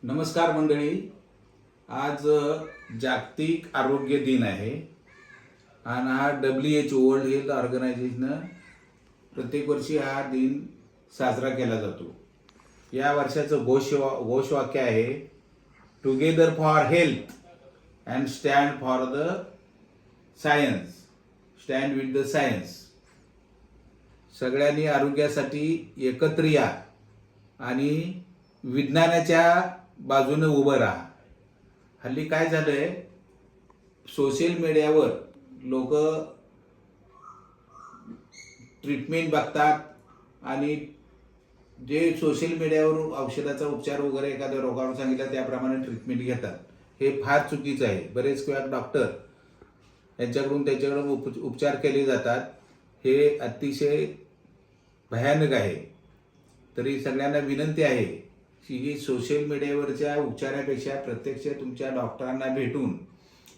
नमस्कार मंडळी. आज जागतिक आरोग्य दिन आहे आणि हा WHO वर्ल्ड हेल्थ ऑर्गनायझेशन प्रत्येक वर्षी हा दिन साजरा केला जातो. या वर्षाचं घोषवाक्य आहे together for health and stand for the science, stand with the science. सगळ्यांनी आरोग्यासाठी एकत्र या आणि विज्ञानाच्या बाजूने उभं राहा. हल्ली काय झालंय, सोशल मीडियावर लोक ट्रीटमेंट बघतात आणि जे सोशल मीडियावर औषधाचा उपचार वगैरे एखाद्या रोगावर सांगितलं त्याप्रमाणे ट्रीटमेंट घेतात. हे फार चुकीचं आहे. बरेच वेळा डॉक्टर यांच्याकडून त्याच्याकडून उपचार केले जातात. हे अतिशय भयानक आहे. तरी सगळ्यांना विनंती आहे की सोशल मीडियावरच्या उपचारापेक्षा प्रत्यक्ष तुमच्या डॉक्टरांना भेटून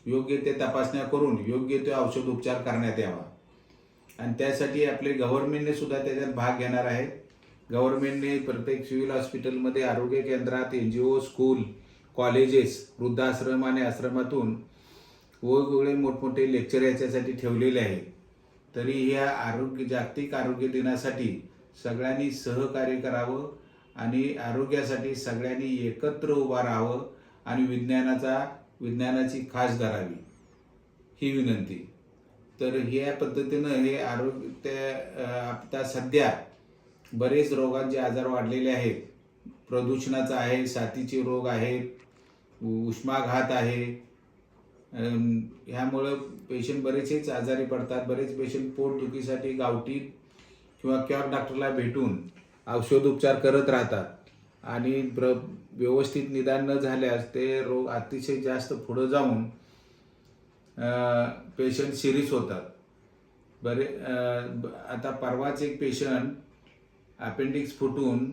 योग्य ते तपासण्या करून योग्य ते औषध उपचार करण्यात यावा. आणि त्यासाठी आपले गव्हर्नमेंटने सुद्धा त्याच्यात भाग घेणार आहे. गव्हर्नमेंटने प्रत्येक सिव्हिल हॉस्पिटलमध्ये, आरोग्य केंद्रात, NGO, स्कूल, कॉलेजेस, वृद्धाश्रम आणि आश्रमातून वेगवेगळे मोठमोठे लेक्चर याच्यासाठी ठेवलेले आहे. तरी या जागतिक आरोग्य दिनासाठी सगळ्यांनी सहकार्य करावं आणि आरोग्यासाठी सगळ्यांनी एकत्र उभा राहावं आणि विज्ञानाची खास धरावी, ही विनंती. तर या पद्धतीनं हे आता सध्या बरेच रोगांचे आजार वाढलेले आहेत. प्रदूषणाचा आहे, साथीचे रोग आहेत, उष्माघात आहे. ह्यामुळं पेशंट बरेचसेच आजारी पडतात. बरेच पेशंट पोटदुखीसाठी गावठी किंवा क्यार डॉक्टरला भेटून औषधोपचार करत राहतात आणि व्यवस्थित निदान न झाल्यास ते रोग अतिशय जास्त पुढे जाऊन पेशंट सिरियस होतात. आता परवाच एक पेशंट अपेंडिक्स फुटून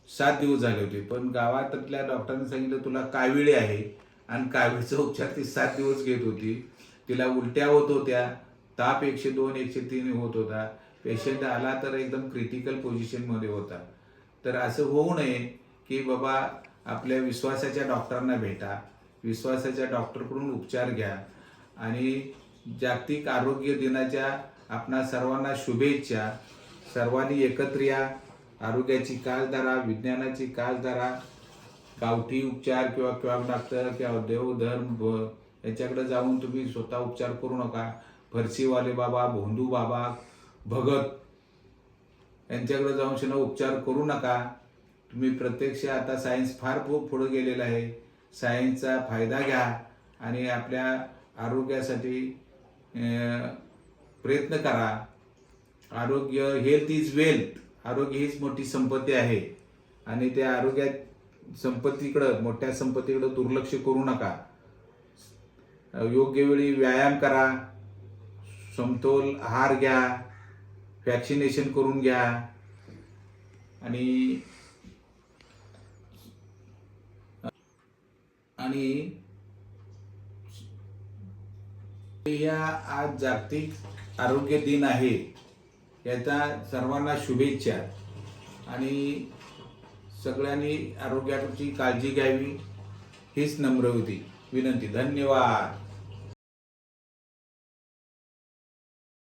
7 दिवस झाले होते, पण गावातल्या डॉक्टरांनी सांगितलं तुला काविळ आहे आणि काविळचा उपचार ती 7 दिवस घेत होती. तिला उलट्या होत होत्या, ताप 102 103 होत होता. पेशंट आला तर एकदम क्रिटिकल पोझिशनमध्ये होता. तर असं होऊ नये की बाबा आपल्या विश्वासाच्या डॉक्टरांना भेटा, विश्वासाच्या डॉक्टरकडून उपचार घ्या. आणि जागतिक आरोग्य दिनाच्या आपणा सर्वांना शुभेच्छा. सर्वांनी एकत्र या, आरोग्याची कास धरा, विज्ञानाची कास धरा. गावठी उपचार किंवा क्वाक डॉक्टर किंवा देवधर्म याच्याकडे जाऊन तुम्ही स्वतः उपचार करू नका. फरशीवाले बाबा, भोंदू बाबा, भगत यांच्याकडे जाऊन शिना उपचार करू नका. तुम्ही प्रत्यक्ष आता सायन्स फार पुढे गेलेलं आहे. सायन्सचा फायदा घ्या आणि आपल्या आरोग्यासाठी प्रयत्न करा. आरोग्य, हेल्थ इज वेल्थ. आरोग्य हीच मोठी संपत्ती आहे आणि त्या मोठ्या संपत्तीकडे दुर्लक्ष करू नका. योग्य वेळी व्यायाम करा, समतोल आहार घ्या, वॅक्सिनेशन करून घ्या आणि या आज जागतिक आरोग्य दिन आहे, याचा सर्वांना शुभेच्छा. आणि सगळ्यांनी आरोग्याची काळजी घ्यावी हीच नम्र विनंती. धन्यवाद.